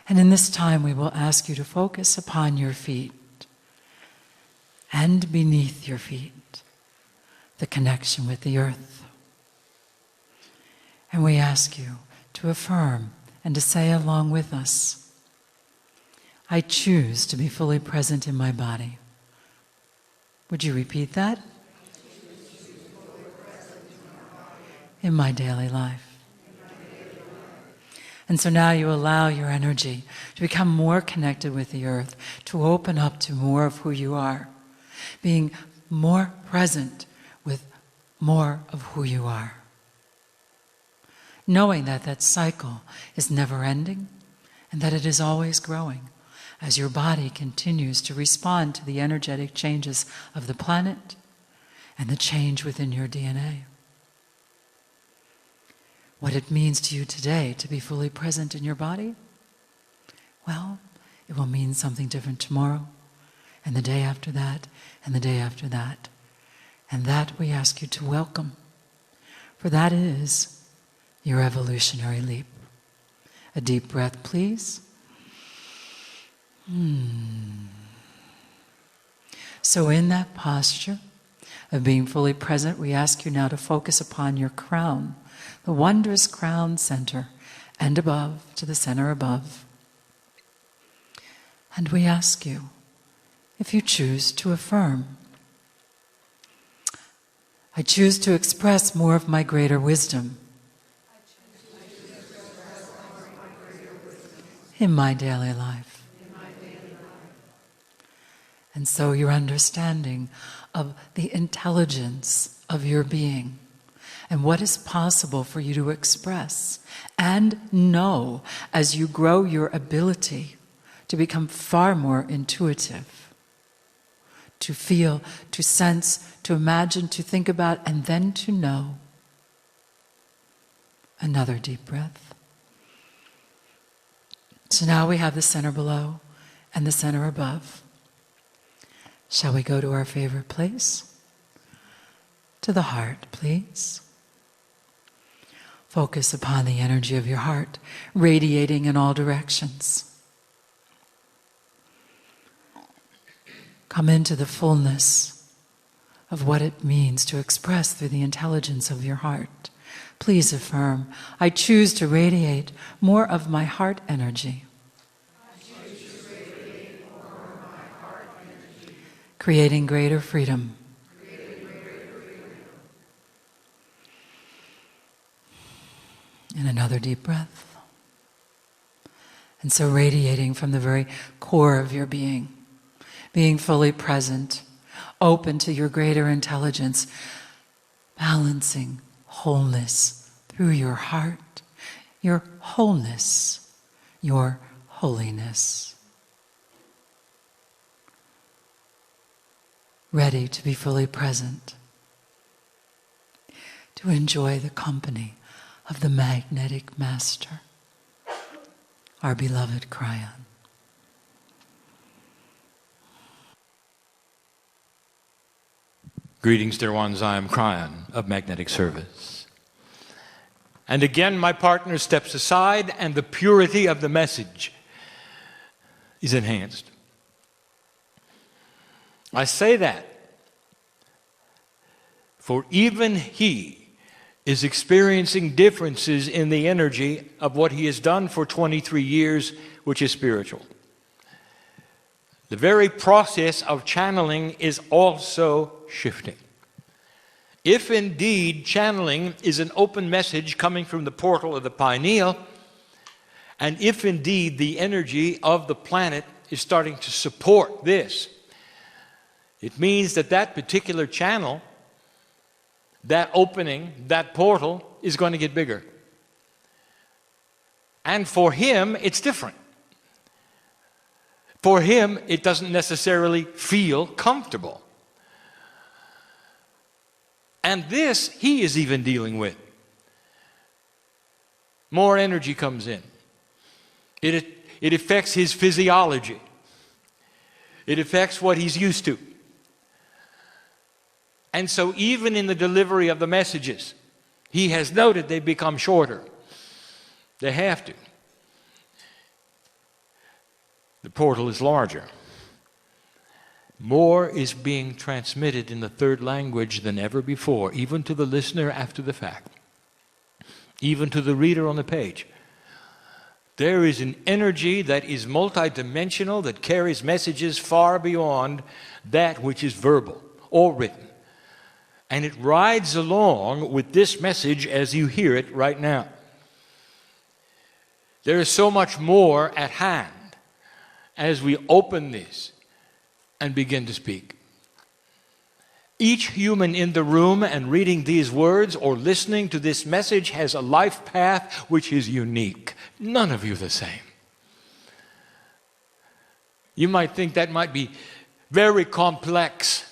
And in this time, we will ask you to focus upon your feet and beneath your feet, the connection with the earth. And we ask you to affirm and to say along with us, I choose to be fully present in my body. Would you repeat that? In my daily life. And so now you allow your energy to become more connected with the earth, to open up to more of who you are, being more present with more of who you are. Knowing that that cycle is never ending and that it is always growing as your body continues to respond to the energetic changes of the planet and the change within your DNA. What it means to you today to be fully present in your body? Well, it will mean something different tomorrow, and the day after that, and the day after that. And that we ask you to welcome, for that is your evolutionary leap. A deep breath, please. So in that posture of being fully present, we ask you now to focus upon your crown, the wondrous crown center, and above, to the center above. And we ask you, if you choose to affirm, I choose to express more of my greater wisdom in my daily life. And so your understanding of the intelligence of your being and what is possible for you to express and know as you grow your ability to become far more intuitive, to feel, to sense, to imagine, to think about, and then to know. Another deep breath. So now we have the center below and the center above. Shall we go to our favorite place? To the heart, please. Focus upon the energy of your heart, radiating in all directions. Come into the fullness of what it means to express through the intelligence of your heart. Please affirm, I choose to radiate more of my heart energy. Creating greater freedom. And another deep breath. And so radiating from the very core of your being fully present, open to your greater intelligence, balancing wholeness through your heart, your wholeness, your holiness. Ready to be fully present, to enjoy the company of the magnetic master, our beloved Kryon. Greetings, dear ones. I am Kryon of Magnetic Service. And again, my partner steps aside, and the purity of the message is enhanced. I say that, for even he is experiencing differences in the energy of what he has done for 23 years, which is spiritual. The very process of channeling is also shifting. If indeed channeling is an open message coming from the portal of the pineal, and if indeed the energy of the planet is starting to support this, it means that that particular channel, that opening, that portal is going to get bigger. And for him, it's different. For him, it doesn't necessarily feel comfortable. And this, he is even dealing with. More energy comes in. It affects his physiology. It affects what he's used to. And so even in the delivery of the messages, he has noted they become shorter. They have to. portal is larger. More is being transmitted in the third language than ever before, even to the listener after the fact, even to the reader on the page. There is an energy that is multidimensional, that carries messages far beyond that which is verbal or written. And it rides along with this message as you hear it right now. There is so much more at hand as we open this and begin to speak. Each human in the room and reading these words or listening to this message has a life path which is unique. None of you the same. You might think that might be very complex.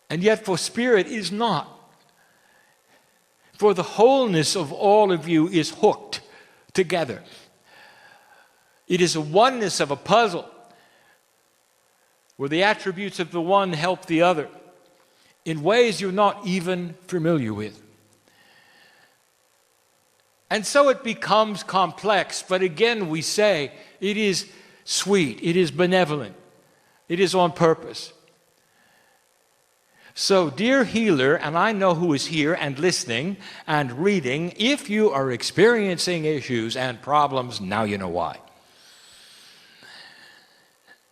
And yet for spirit is not. For the wholeness of all of you is hooked together. It is a oneness of a puzzle where the attributes of the one help the other in ways you're not even familiar with. And so it becomes complex, but again we say it is sweet, it is benevolent, it is on purpose. So, dear healer, and I know who is here and listening and reading, if you are experiencing issues and problems, now you know why.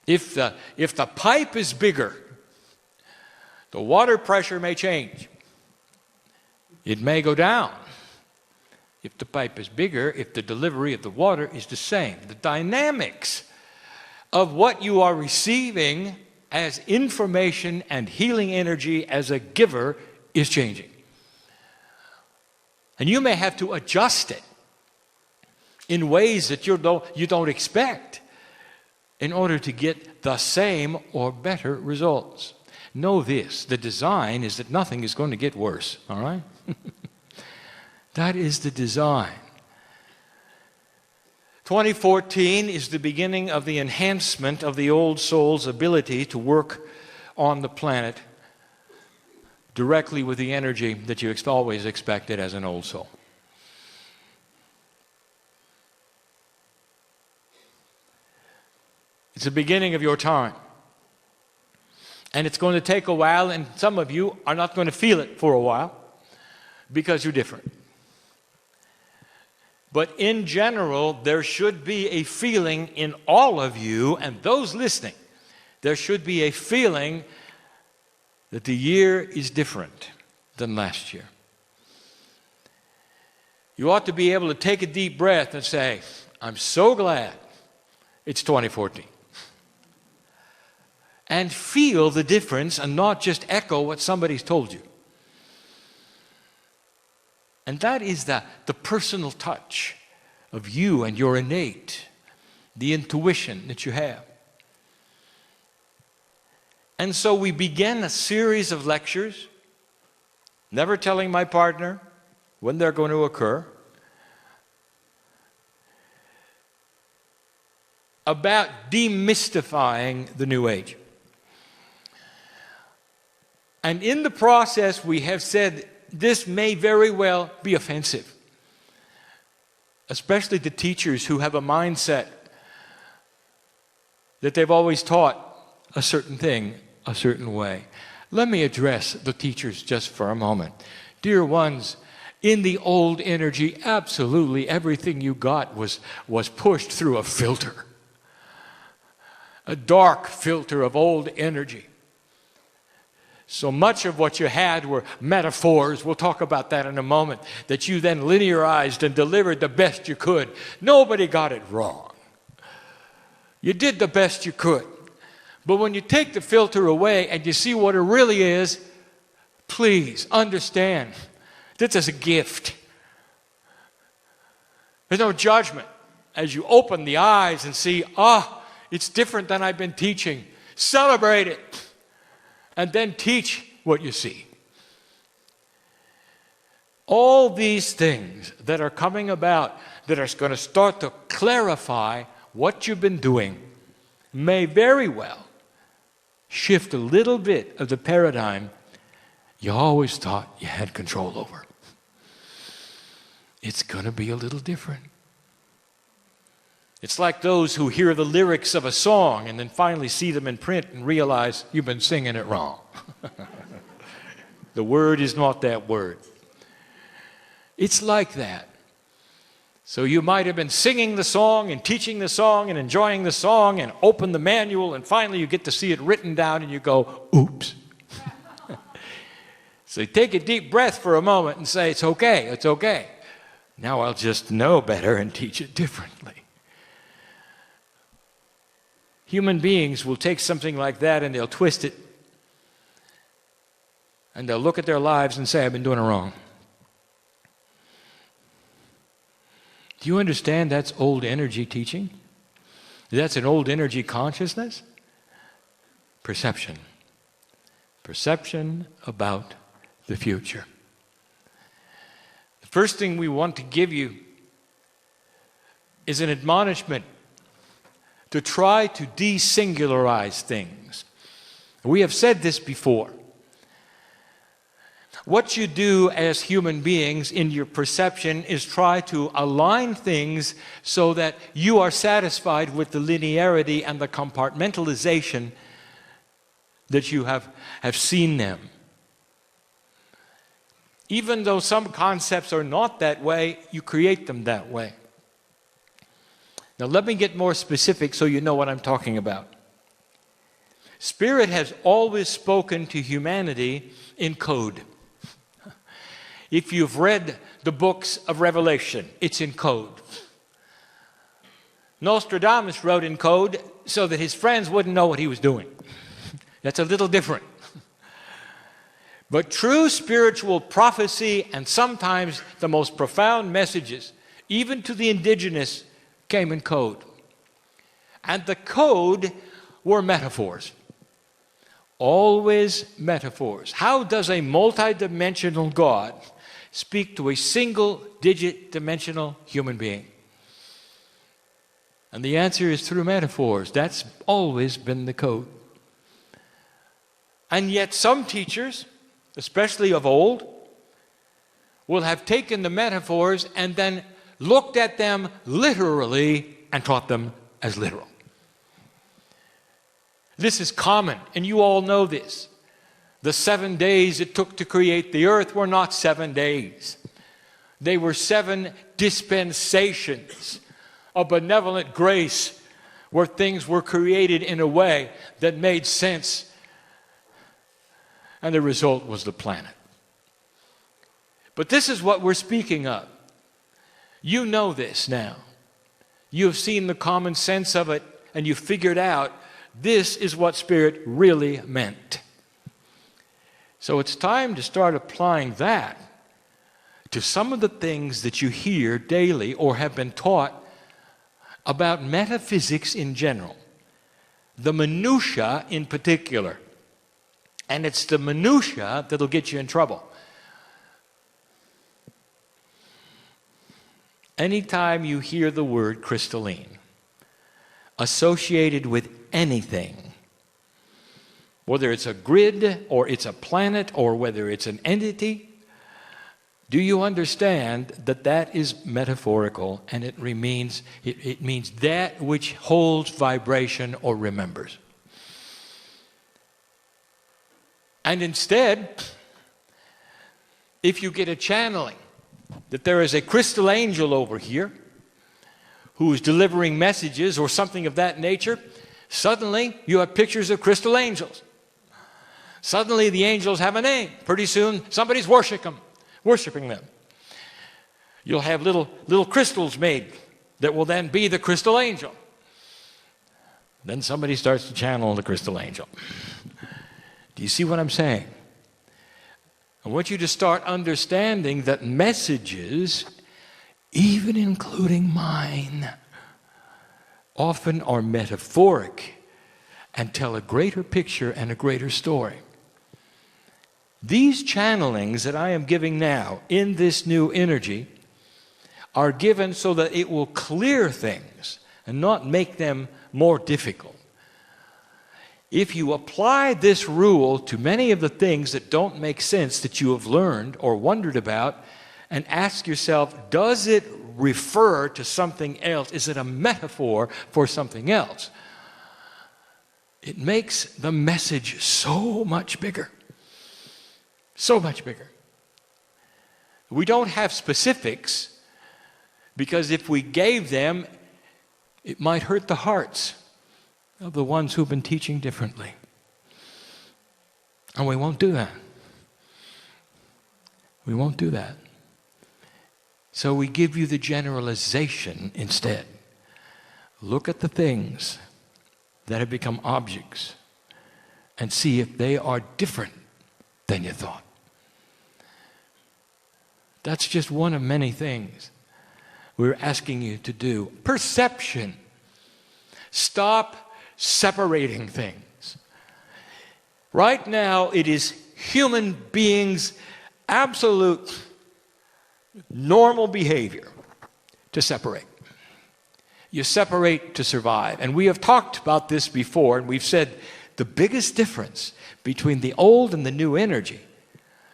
If the pipe is bigger, the water pressure may change. It may go down. If the pipe is bigger, if the delivery of the water is the same. The dynamics of what you are receiving as information and healing energy as a giver is changing. And you may have to adjust it in ways that you don't expect in order to get the same or better results. Know this, the design is that nothing is going to get worse, all right? That is the design. 2014 is the beginning of the enhancement of the old soul's ability to work on the planet directly with the energy that you always expected as an old soul. It's the beginning of your time. And it's going to take a while, and some of you are not going to feel it for a while because you're different. But in general, there should be a feeling in all of you, and those listening, there should be a feeling that the year is different than last year. You ought to be able to take a deep breath and say, I'm so glad it's 2014. And feel the difference and not just echo what somebody's told you. And that is the personal touch of you and your innate, the intuition that you have. And so we began a series of lectures, never telling my partner when they're going to occur, about demystifying the New Age. And in the process, we have said this may very well be offensive, especially to teachers who have a mindset that they've always taught a certain thing a certain way. Let me address the teachers just for a moment. Dear ones, in the old energy, absolutely everything you got was pushed through a filter, a dark filter of old energy. So much of what you had were metaphors, we'll talk about that in a moment, that you then linearized and delivered the best you could. Nobody got it wrong. You did the best you could. But when you take the filter away and you see what it really is, please understand, this is a gift. There's no judgment. As you open the eyes and see, it's different than I've been teaching, celebrate it. And then teach what you see. All these things that are coming about that are going to start to clarify what you've been doing may very well shift a little bit of the paradigm you always thought you had control over. It's going to be a little different. It's like those who hear the lyrics of a song and then finally see them in print and realize you've been singing it wrong. The word is not that word. It's like that. So you might have been singing the song and teaching the song and enjoying the song and open the manual, and finally you get to see it written down and you go, oops. So you take a deep breath for a moment and say, it's okay, it's okay. Now I'll just know better and teach it differently. Human beings will take something like that and they'll twist it. And they'll look at their lives and say, I've been doing it wrong. Do you understand that's old energy teaching? That's an old energy consciousness? Perception. Perception about the future. The first thing we want to give you is an admonishment to try to desingularize things. We have said this before. What you do as human beings in your perception is try to align things so that you are satisfied with the linearity and the compartmentalization that you have seen them. Even though some concepts are not that way, you create them that way. Now let me get more specific so you know what I'm talking about. Spirit has always spoken to humanity in code. If you've read the books of Revelation, it's in code. Nostradamus wrote in code so that his friends wouldn't know what he was doing. That's a little different. But true spiritual prophecy, and sometimes the most profound messages, even to the indigenous, came in code. And the code were metaphors. Always metaphors. How does a multidimensional God speak to a single-digit dimensional human being? And the answer is through metaphors. That's always been the code. And yet some teachers, especially of old, will have taken the metaphors and then looked at them literally and taught them as literal. This is common, and you all know this. The 7 days it took to create the earth were not 7 days. They were 7 dispensations of benevolent grace where things were created in a way that made sense. And the result was the planet. But this is what we're speaking of. You know this now. You have seen the common sense of it, and you figured out this is what Spirit really meant. So it's time to start applying that to some of the things that you hear daily or have been taught about metaphysics in general, the minutiae in particular. And it's the minutiae that'll get you in trouble. Anytime you hear the word crystalline associated with anything, whether it's a grid or it's a planet or whether it's an entity, do you understand that that is metaphorical, and it means that which holds vibration or remembers? And instead, if you get a channeling that there is a crystal angel over here who is delivering messages or something of that nature, suddenly you have pictures of crystal angels. Suddenly the angels have a name. Pretty soon somebody's worshiping them. You'll have little crystals made that will then be the crystal angel. Then somebody starts to channel the crystal angel. Do you see what I'm saying? I want you to start understanding that messages, even including mine, often are metaphoric and tell a greater picture and a greater story. These channelings that I am giving now in this new energy are given so that it will clear things and not make them more difficult. If you apply this rule to many of the things that don't make sense that you have learned or wondered about, and ask yourself, does it refer to something else? Is it a metaphor for something else? It makes the message so much bigger. So much bigger. We don't have specifics because if we gave them, it might hurt the hearts of the ones who've been teaching differently. And we won't do that. We won't do that. So we give you the generalization instead. Look at the things that have become objects and see if they are different than you thought. That's just one of many things we're asking you to do. Perception. Stop separating things. Right now, it is human beings' absolute normal behavior to separate. You separate to survive. And we have talked about this before, and we've said the biggest difference between the old and the new energy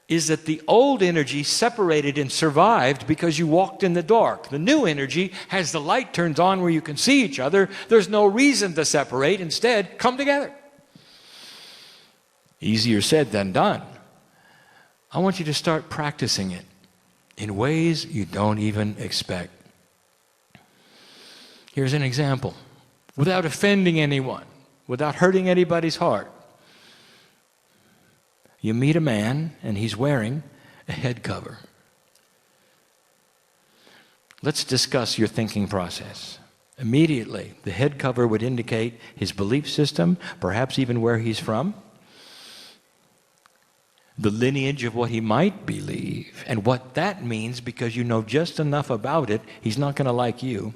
is that the old energy separated and survived because you walked in the dark. The new energy has the light turns on where you can see each other. There's no reason to separate. Instead, come together. Easier said than done. I want you to start practicing it in ways you don't even expect. Here's an example. Without offending anyone, without hurting anybody's heart. You meet a man and he's wearing a head cover. Let's discuss your thinking process. Immediately, the head cover would indicate his belief system, perhaps even where he's from, the lineage of what he might believe, and what that means because you know just enough about it, he's not going to like you.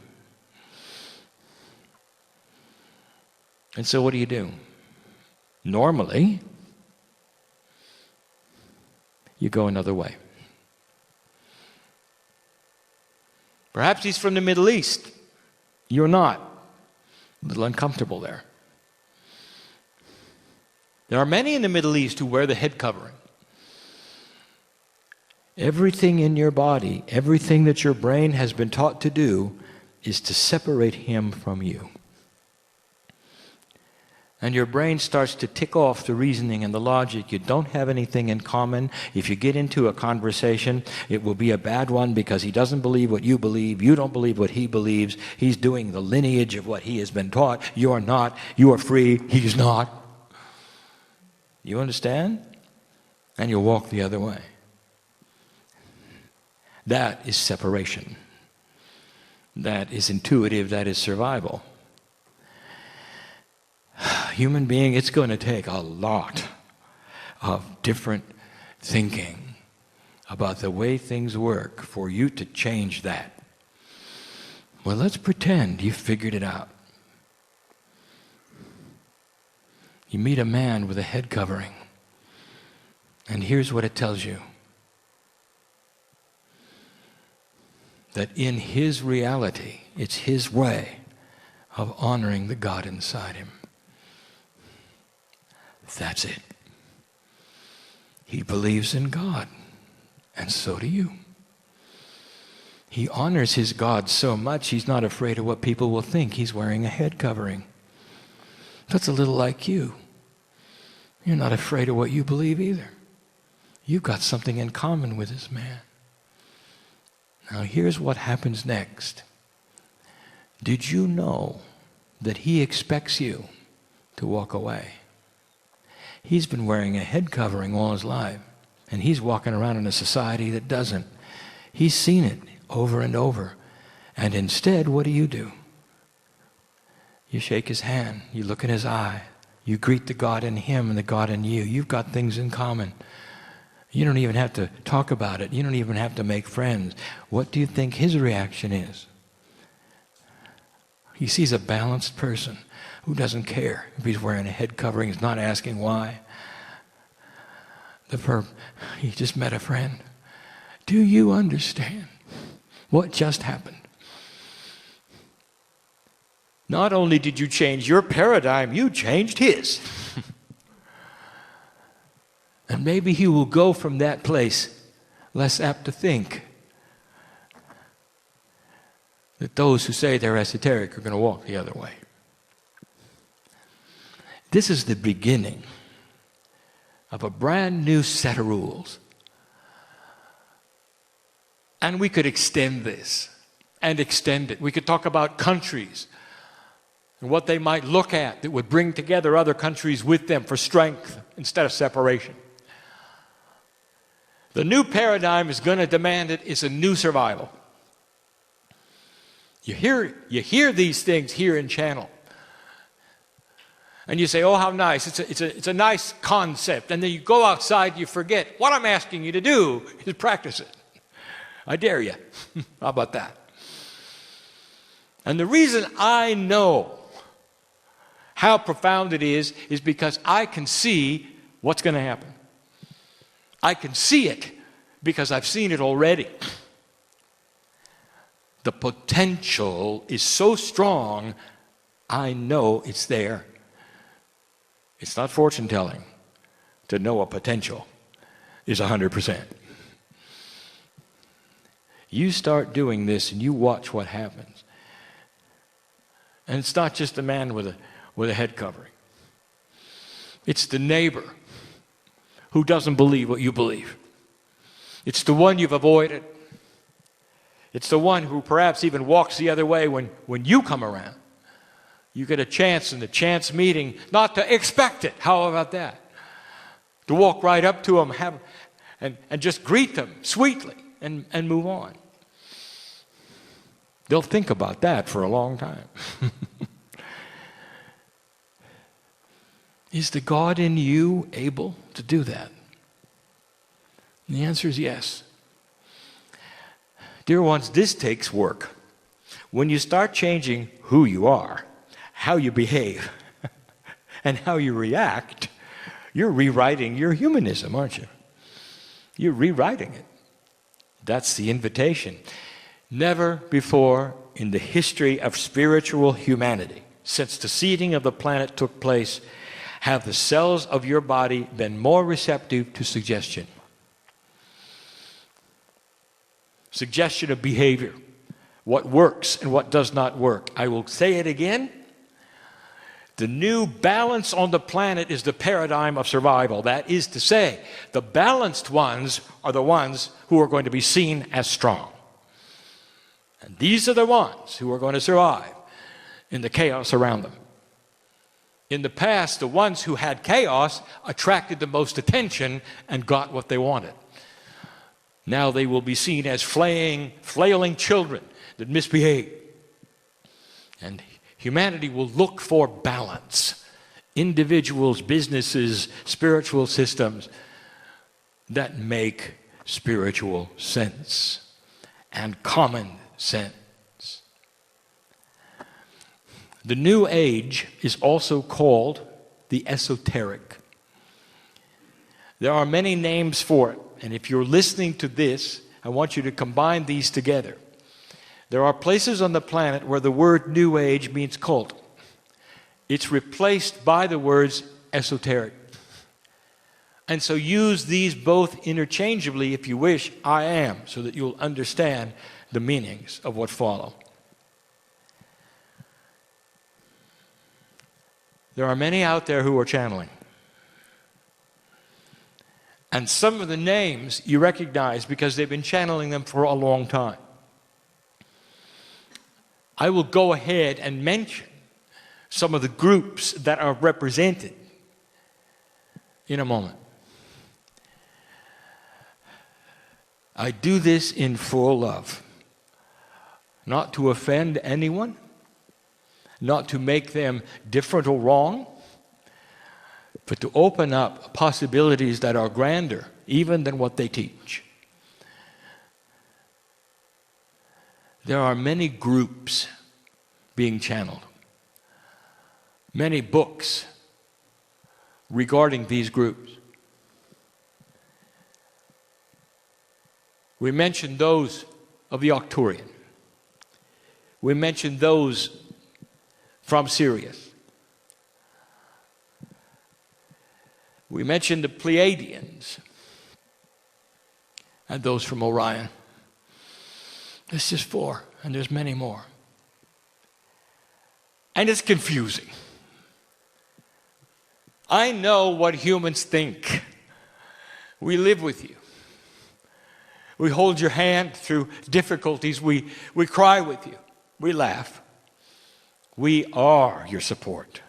And so what do? Normally, you go another way. Perhaps he's from the Middle East. You're not. A little uncomfortable there. There are many in the Middle East who wear the head covering. Everything in your body, everything that your brain has been taught to do is to separate him from you. And your brain starts to tick off the reasoning and the logic. You don't have anything in common. If you get into a conversation, it will be a bad one because he doesn't believe what you believe. You don't believe what he believes. He's doing the lineage of what he has been taught. You're not. You are free. He's not. You understand? And you walk the other way. That is separation. That is intuitive. That is survival. Human being, it's going to take a lot of different thinking about the way things work for you to change that. Well, let's pretend you figured it out. You meet a man with a head covering, and here's what it tells you. That in his reality, it's his way of honoring the God inside him. That's it. He believes in God, and so do you. He honors his God so much, he's not afraid of what people will think. He's wearing a head covering. That's a little like you. You're not afraid of what you believe either. You've got something in common with this man. Now here's what happens next. Did you know that he expects you to walk away? He's been wearing a head covering all his life, and he's walking around in a society that doesn't. He's seen it over and over. And instead, what do? You shake his hand. You look in his eye. You greet the God in him and the God in you. You've got things in common. You don't even have to talk about it. You don't even have to make friends. What do you think his reaction is? He sees a balanced person who doesn't care if he's wearing a head covering. He's not asking why. He just met a friend. Do you understand what just happened? Not only did you change your paradigm, you changed his. And maybe he will go from that place less apt to think, that those who say they're esoteric are going to walk the other way. This is the beginning of a brand new set of rules. And we could extend this and extend it. We could talk about countries and what they might look at that would bring together other countries with them for strength instead of separation. The new paradigm is going to demand it. It's a new survival. You hear these things here in Channel. And you say, oh, how nice. It's a nice concept. And then you go outside, you forget. What I'm asking you to do is practice it. I dare you. How about that? And the reason I know how profound it is because I can see what's going to happen. I can see it because I've seen it already. The potential is so strong, I know it's there. It's not fortune telling to know a potential is 100%. You start doing this and you watch what happens. And it's not just a man with a head covering. It's the neighbor who doesn't believe what you believe. It's the one you've avoided. It's the one who perhaps even walks the other way when you come around. You get a chance in the chance meeting not to expect it. How about that? To walk right up to them and just greet them sweetly and move on. They'll think about that for a long time. Is the God in you able to do that? And the answer is yes. Dear ones, this takes work. When you start changing who you are, how you behave, and how you react, you're rewriting your humanism, aren't you? You're rewriting it. That's the invitation. Never before in the history of spiritual humanity, since the seeding of the planet took place, have the cells of your body been more receptive to suggestion. Suggestion of behavior, what works and what does not work. I will say it again. The new balance on the planet is the paradigm of survival. That is to say, the balanced ones are the ones who are going to be seen as strong. And these are the ones who are going to survive in the chaos around them. In the past, the ones who had chaos attracted the most attention and got what they wanted. Now they will be seen as flailing children that misbehave. And humanity will look for balance. Individuals, businesses, spiritual systems that make spiritual sense and common sense. The New Age is also called the esoteric. There are many names for it, and if you're listening to this, I want you to combine these together. There are places on the planet where the word New Age means cult. It's replaced by the words esoteric. And so use these both interchangeably if you wish, I am, so that you'll understand the meanings of what follow. There are many out there who are channeling. And some of the names you recognize because they've been channeling them for a long time. I will go ahead and mention some of the groups that are represented in a moment. I do this in full love, not to offend anyone, not to make them different or wrong, but to open up possibilities that are grander even than what they teach. There are many groups being channeled, many books regarding these groups. We mentioned those of the Arcturian. We mentioned those from Sirius. We mentioned the Pleiadians and those from Orion. That's just 4, and there's many more. And it's confusing. I know what humans think. We live with you. We hold your hand through difficulties. We cry with you. We laugh. We are your support.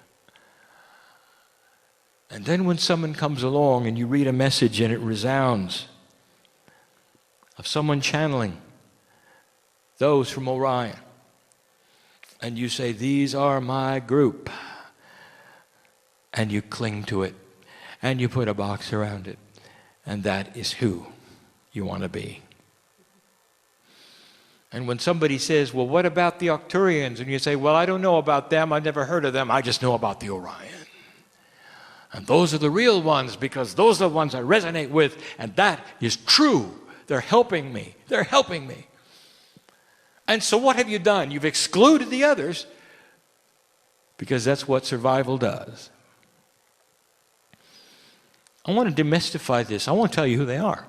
And then when someone comes along and you read a message and it resounds of someone channeling those from Orion, and you say, these are my group, and you cling to it, and you put a box around it, and that is who you want to be. And when somebody says, well, what about the Arcturians? And you say, well, I don't know about them. I've never heard of them. I just know about the Orion. And those are the real ones because those are the ones I resonate with. And that is true. They're helping me. They're helping me. And so what have you done? You've excluded the others because that's what survival does. I want to demystify this. I won't tell you who they are.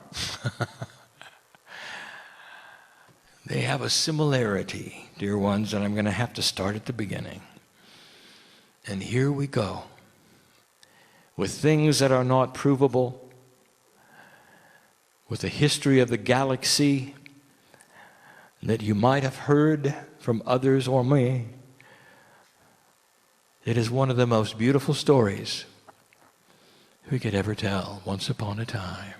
They have a similarity, dear ones, and I'm going to have to start at the beginning. And here we go. With things that are not provable, with a history of the galaxy that you might have heard from others or me. It is one of the most beautiful stories we could ever tell, once upon a time.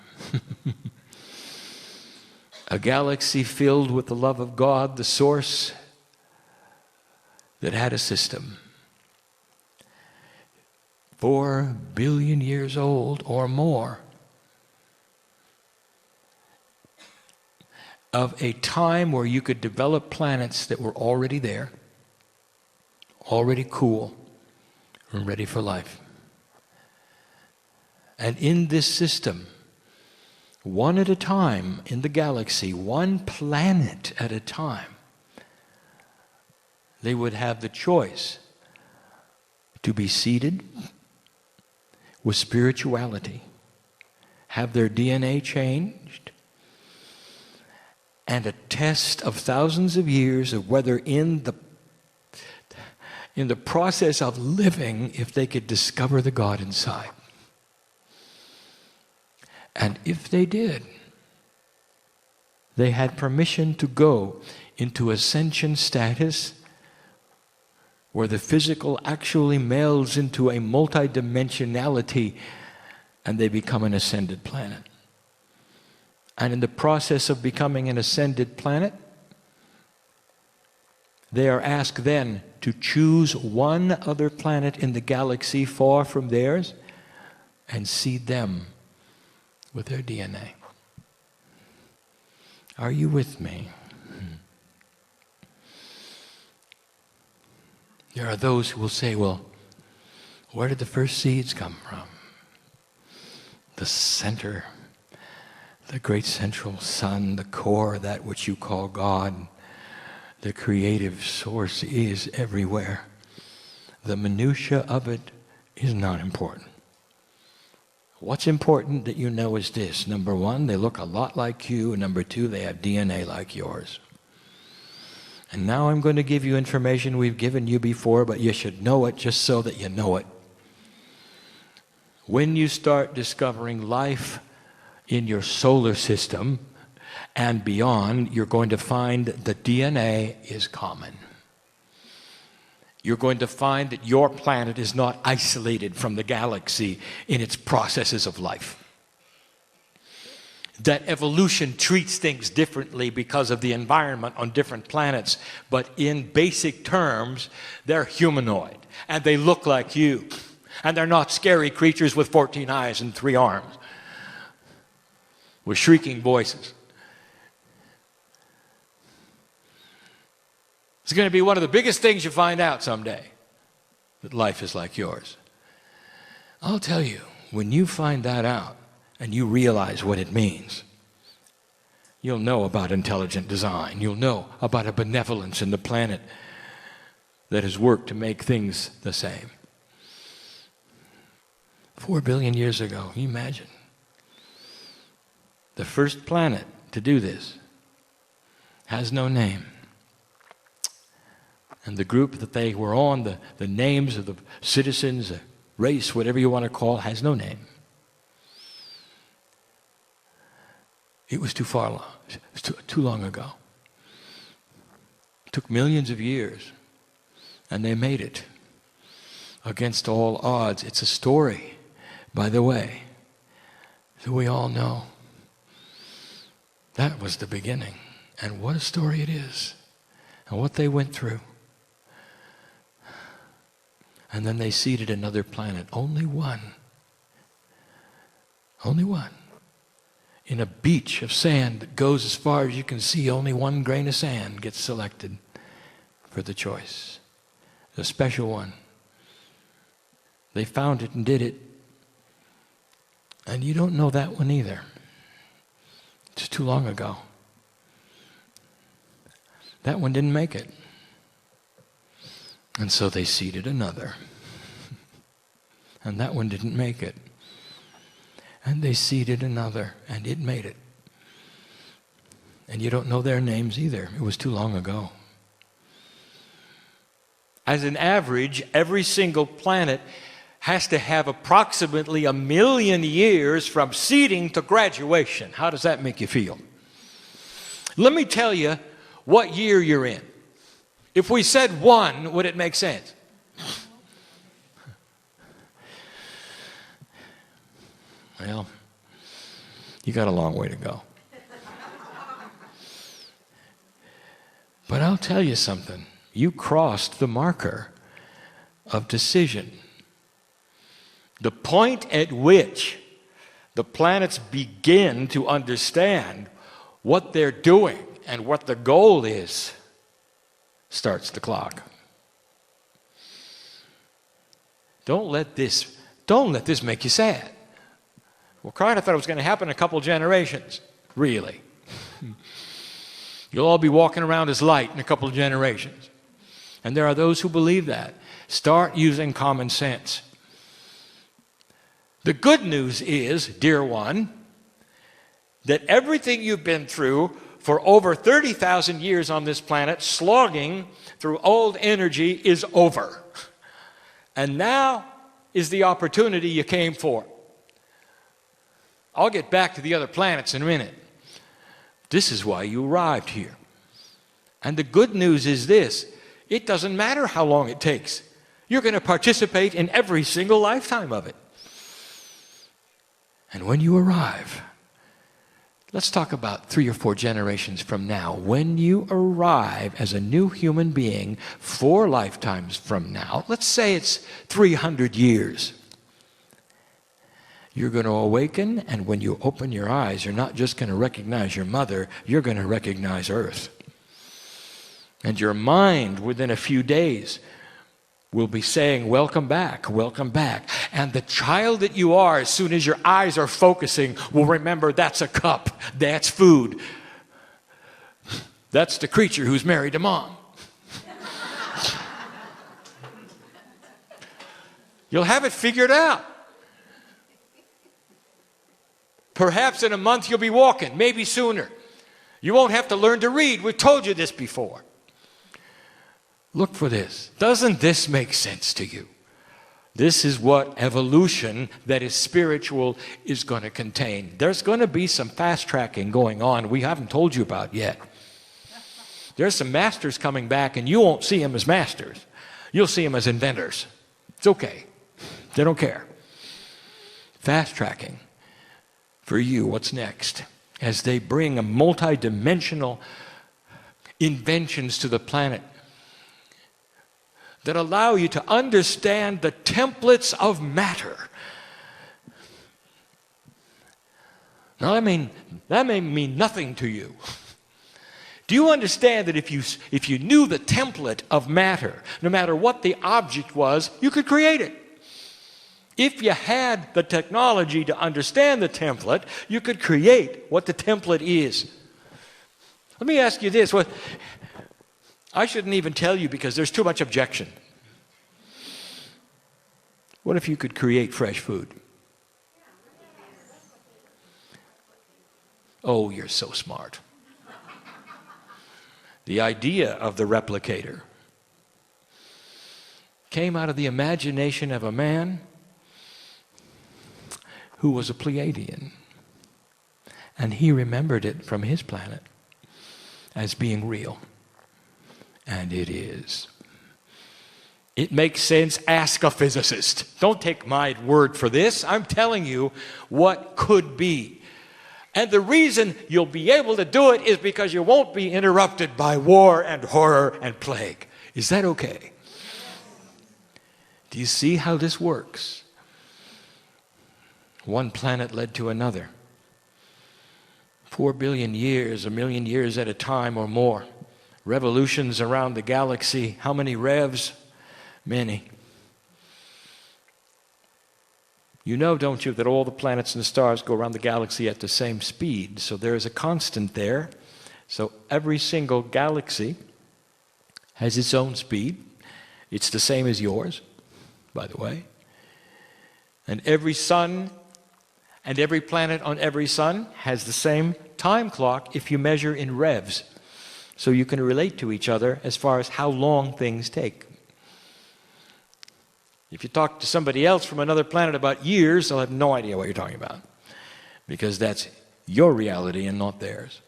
A galaxy filled with the love of God, the source, that had a system. 4 billion years old or more. Of a time where you could develop planets that were already there, already cool, and ready for life. And in this system, one at a time in the galaxy, one planet at a time, they would have the choice to be seeded with spirituality, have their DNA changed, and a test of thousands of years of whether in the process of living, if they could discover the God inside. And if they did, they had permission to go into ascension status where the physical actually melds into a multidimensionality and they become an ascended planet. And in the process of becoming an ascended planet, they are asked then to choose one other planet in the galaxy far from theirs and seed them with their DNA. Are you with me? There are those who will say, well, where did the first seeds come from? The center, the great central sun, the core, that which you call God, the creative source is everywhere. The minutia of it is not important. What's important that you know is this. Number one, they look a lot like you. And number two, they have DNA like yours. And now I'm going to give you information we've given you before, but you should know it just so that you know it. When you start discovering life in your solar system and beyond, you're going to find that DNA is common. You're going to find that your planet is not isolated from the galaxy in its processes of life. That evolution treats things differently because of the environment on different planets, but in basic terms, they're humanoid, and they look like you, and they're not scary creatures with 14 eyes and 3 arms, with shrieking voices. It's going to be one of the biggest things you find out someday, that life is like yours. I'll tell you, when you find that out and you realize what it means, you'll know about intelligent design. You'll know about a benevolence in the planet that has worked to make things the same. 4 billion years ago, can you imagine? The first planet to do this has no name. And the group that they were on, the names of the citizens, the race, whatever you want to call, has no name. It was too long ago. It took millions of years, and they made it against all odds. It's a story, by the way, so we all know. That was the beginning, and what a story it is, and what they went through. And then they seeded another planet, only one. Only one. In a beach of sand that goes as far as you can see, only one grain of sand gets selected for the choice. A special one. They found it and did it. And you don't know that one either. It's too long ago. That one didn't make it. And so they seeded another. And that one didn't make it. And they seeded another, and it made it. And you don't know their names either. It was too long ago. As an average, every single planet has to have approximately 1 million years from seeding to graduation. How does that make you feel? Let me tell you what year you're in. If we said 1, would it make sense? Well, you got a long way to go. But I'll tell you something. You crossed the marker of decision. The point at which the planets begin to understand what they're doing and what the goal is starts the clock. Don't let this make you sad. Well, Kryon, I thought it was going to happen in a couple generations. Really. You'll all be walking around as light in a couple of generations. And there are those who believe that. Start using common sense. The good news is, dear one, that everything you've been through for over 30,000 years on this planet, slogging through old energy, is over. And now is the opportunity you came for. I'll get back to the other planets in a minute. This is why you arrived here. And the good news is this: it doesn't matter how long it takes. You're going to participate in every single lifetime of it. And when you arrive, let's talk about 3 or 4 generations from now. When you arrive as a new human being 4 lifetimes from now, let's say it's 300 years. You're going to awaken, and when you open your eyes, you're not just going to recognize your mother, you're going to recognize Earth. And your mind, within a few days, will be saying, welcome back, welcome back. And the child that you are, as soon as your eyes are focusing, will remember that's a cup, that's food. That's the creature who's married to mom. You'll have it figured out. Perhaps in a month you'll be walking, maybe sooner. You won't have to learn to read. We've told you this before. Look for this. Doesn't this make sense to you? This is what evolution that is spiritual is going to contain. There's going to be some fast tracking going on we haven't told you about yet. There's some masters coming back, and you won't see them as masters. You'll see them as inventors. It's okay. They don't care. Fast tracking. For you, what's next? As they bring a multi-dimensional inventions to the planet that allow you to understand the templates of matter. Now, that may mean nothing to you. Do you understand that if you knew the template of matter, no matter what the object was, you could create it? If you had the technology to understand the template, you could create what the template is. Let me ask you this. I shouldn't even tell you because there's too much objection. What if you could create fresh food? Oh, you're so smart. The idea of the replicator came out of the imagination of a man who was a Pleiadian. And he remembered it from his planet as being real. And it is. It makes sense. Ask a physicist. Don't take my word for this. I'm telling you what could be. And the reason you'll be able to do it is because you won't be interrupted by war and horror and plague. Is that okay? Do you see how this works? One planet led to another. 4 billion years, 1 million years at a time or more. Revolutions around the galaxy. How many revs? Many. You know, don't you, that all the planets and the stars go around the galaxy at the same speed. So there is a constant there. So every single galaxy has its own speed. It's the same as yours, by the way. And every sun and every planet on every sun has the same time clock if you measure in revs. So you can relate to each other as far as how long things take. If you talk to somebody else from another planet about years, they'll have no idea what you're talking about. Because that's your reality and not theirs.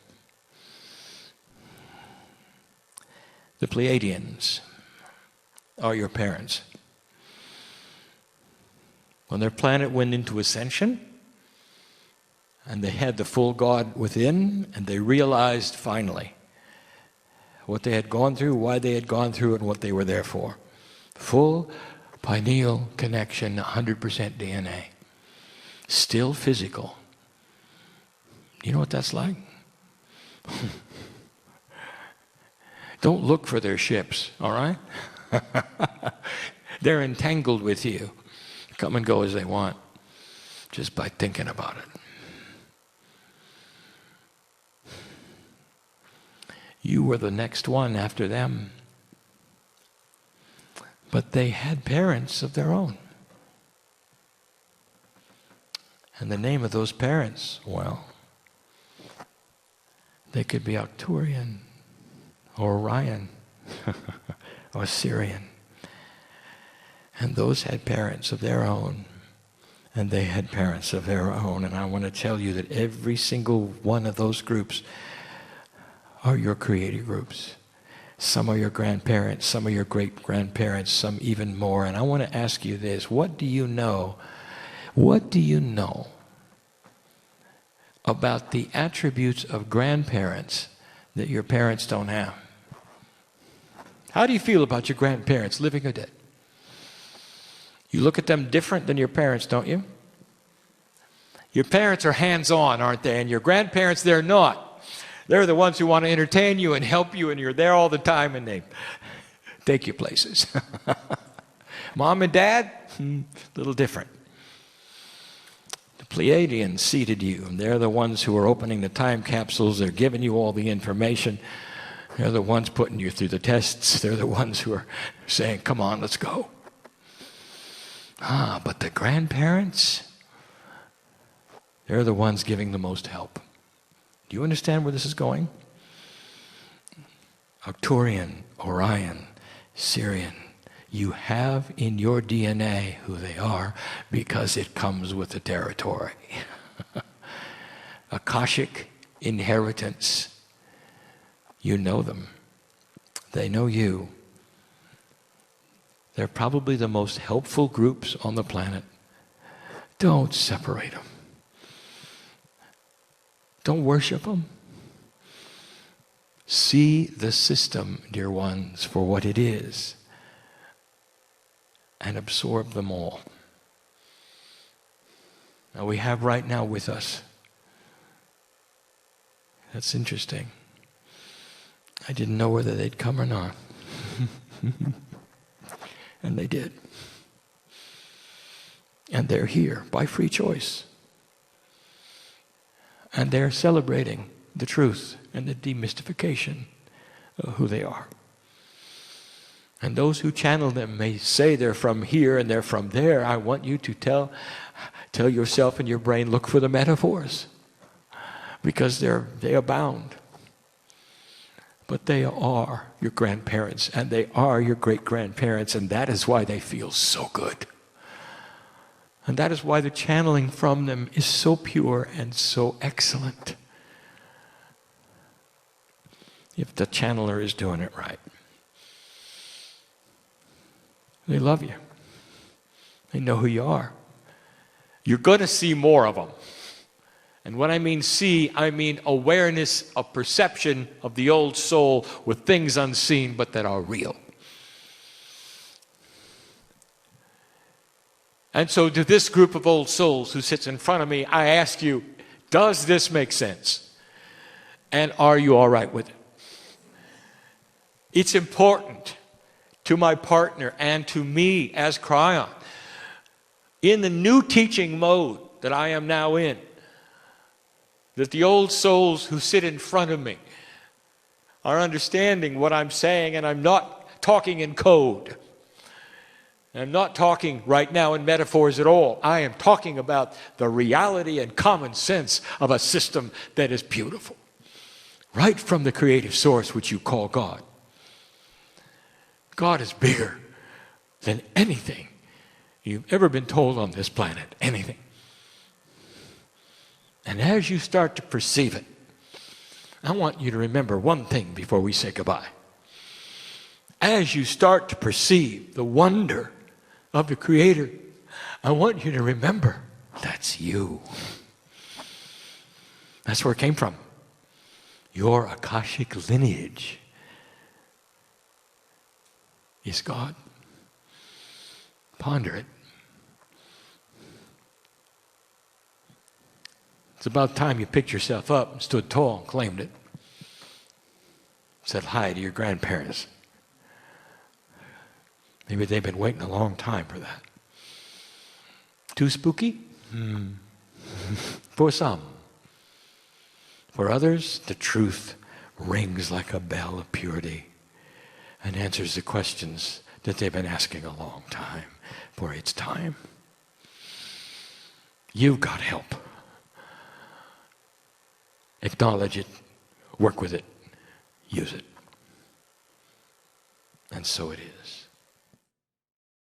The Pleiadians are your parents. When their planet went into ascension, and they had the full God within, and they realized finally what they had gone through, why they had gone through, and what they were there for. Full pineal connection, 100% DNA. Still physical. You know what that's like? Don't look for their ships, all right? They're entangled with you. Come and go as they want, just by thinking about it. You were the next one after them. But they had parents of their own. And the name of those parents, well, they could be Arcturian, or Orion, or Sirian. And those had parents of their own, and they had parents of their own. And I want to tell you that every single one of those groups are your creator groups. Some are your grandparents, some are your great-grandparents, some even more. And I want to ask you this. What do you know? What do you know about the attributes of grandparents that your parents don't have? How do you feel about your grandparents, living or dead? You look at them different than your parents, don't you? Your parents are hands-on, aren't they? And your grandparents, they're not. They're the ones who want to entertain you and help you, and you're there all the time, and they take you places. Mom and Dad, a little different. The Pleiadians seated you, and they're the ones who are opening the time capsules. They're giving you all the information. They're the ones putting you through the tests. They're the ones who are saying, come on, let's go. But the grandparents, they're the ones giving the most help. Do you understand where this is going? Arcturian, Orion, Sirian. You have in your DNA who they are because it comes with the territory. Akashic inheritance. You know them. They know you. They're probably the most helpful groups on the planet. Don't separate them. Don't worship them. See the system, dear ones, for what it is, and absorb them all. Now we have right now with us. That's interesting. I didn't know whether they'd come or not. And they did. And they're here by free choice. And they're celebrating the truth and the demystification of who they are. And those who channel them may say they're from here and they're from there. I want you to tell yourself and your brain, look for the metaphors. Because they abound. But they are your grandparents, and they are your great-grandparents, and that is why they feel so good. And that is why the channeling from them is so pure and so excellent. If the channeler is doing it right. They love you. They know who you are. You're going to see more of them. And when I mean see, I mean awareness of perception of the old soul with things unseen but that are real. And so to this group of old souls who sits in front of me, I ask you, does this make sense? And are you all right with it? It's important to my partner and to me as Kryon, in the new teaching mode that I am now in, that the old souls who sit in front of me are understanding what I'm saying, and I'm not talking in code. I'm not talking right now in metaphors at all. I am talking about the reality and common sense of a system that is beautiful, right from the creative source which you call God. God is bigger than anything you've ever been told on this planet, anything. And as you start to perceive it, I want you to remember one thing before we say goodbye. As you start to perceive the wonder of the Creator, I want you to remember that's you. That's where it came from. Your Akashic lineage is God. Ponder it. It's about time you picked yourself up and stood tall and claimed it. Said hi to your grandparents. Maybe they've been waiting a long time for that. Too spooky? For some. For others, the truth rings like a bell of purity and answers the questions that they've been asking a long time. For it's time. You've got help. Acknowledge it, work with it, use it. And so it is.